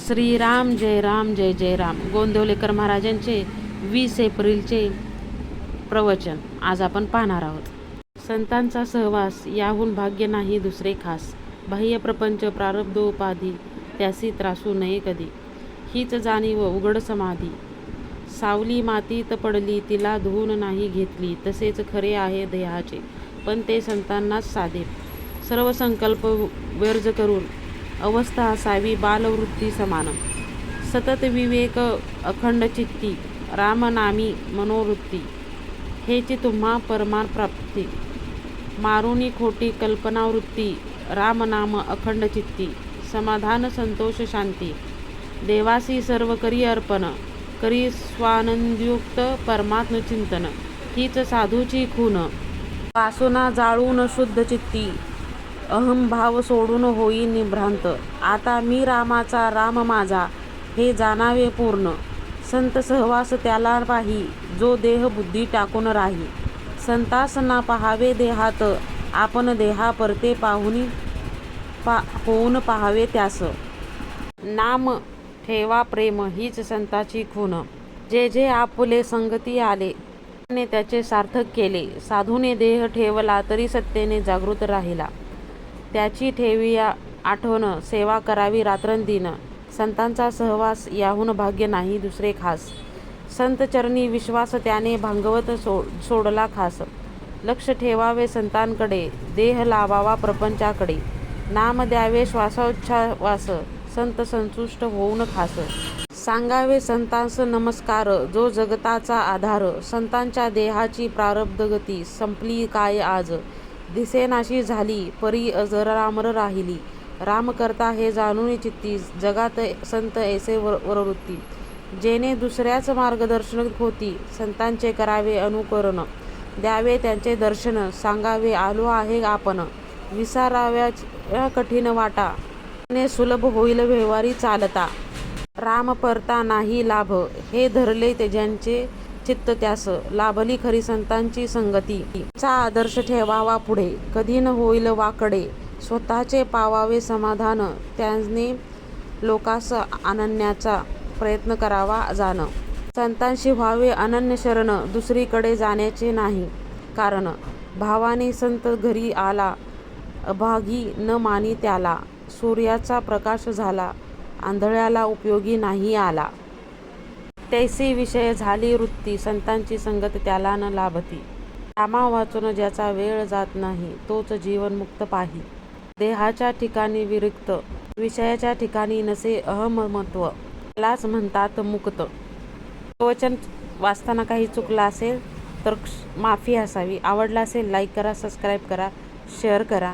श्रीराम जय राम जय जय राम. गोंदवलेकर महाराजांचे 20 एप्रिलचे प्रवचन आज आपण पाहणार आहोत. संतांचा सहवास याहून भाग्य नाही दुसरे खास. बाह्य प्रपंच प्रारब्धोपाधी त्यासी त्रासू नये कधी. हीच जाणीव उघड समाधी. सावली मातीत पडली तिला धुवून नाही घेतली. तसेच खरे आहे देहाचे पण ते संतांनाच साधे. सर्व संकल्प वर्ज करून अवस्था असावी बालवृत्ती समान. सतत विवेक अखंड चित्ती रामनामी मनोवृत्ती. हेची तुम्हा परमान प्राप्ती. मारुनी खोटी कल्पनावृत्ती रामनाम अखंड चित्ती. समाधान संतोष शांती. देवासी सर्व करी अर्पण करी स्वानंदयुक्त परमात्म चिंतन. हीच साधूची खून. वासना जाळून शुद्ध चित्ती अहंभाव सोडून होई निभ्रांत. आता मी रामाचा राम माझा हे जाणावे पूर्ण. संत सहवास त्याला पाही जो देह बुद्धी टाकून राही. संतास ना पहावे देहात आपण देहा परते पाहुनी होऊन पहावे त्यास. नाम ठेवा प्रेम हीच संताची खून. जे जे आपुले संगती आले ने त्याचे सार्थक केले. साधूने देह ठेवला तरी सत्तेने जागृत राहिला. त्याची ठेवी आठवण सेवा करावी रात्रंदिन. संतांचा सहवास याहून भाग्य नाही दुसरे खास. संत चरणी विश्वास त्याने भांगवत सोडला खास. लक्ष ठेवावे संतांकडे देह लावावा प्रपंचाकडे. नाम द्यावे श्वासोच्छ्वास संत संतुष्ट होऊन खास. सांगावे संतांस नमस्कार जो जगताचा आधार. संतांच्या देहाची प्रारब्धगती संपली काय आज. दिसेनाशी झाली परी अजरामर राहिली. राम करता हे जाणून चित्ती जगात संत ऐसे वरवृत्ती. जेणे दुसऱ्याच मार्गदर्शन होती संतांचे करावे अनुकरण. द्यावे त्यांचे दर्शन सांगावे आलो आहे आपण. विसाराव्या कठीण वाटा ने सुलभ होईल व्यवहारी चालता. राम परता नाही लाभ हे धरले ज्यांचे चित्त त्यास. लाभली खरी संतांची संगती. चा आदर्श ठेवावा पुढे कधी न होईल वाकडे. स्वतःचे पावावे समाधान त्याने लोकास आणण्याचा प्रयत्न करावा जाण. संतांशी व्हावे अनन्य शरण दुसरीकडे जाण्याचे नाही कारण. भावाने संत घरी आला अभागी न मानी त्याला. सूर्याचा प्रकाश झाला आंधळ्याला उपयोगी नाही आला. तैसी विषय झाली वृत्ती संतांची संगत त्याला न लाभती. रामा वाचून ज्याचा वेळ जात नाही तोच जीवन मुक्त पाही. देहाच्या ठिकाणी विरक्त विषयाच्या ठिकाणी नसे अहममत्व त्यालाच म्हणतात मुक्त. प्रवचन वाचताना काही चुकलं असेल तर माफी असावी. आवडला असेल लाईक करा, सबस्क्राईब करा, शेअर करा.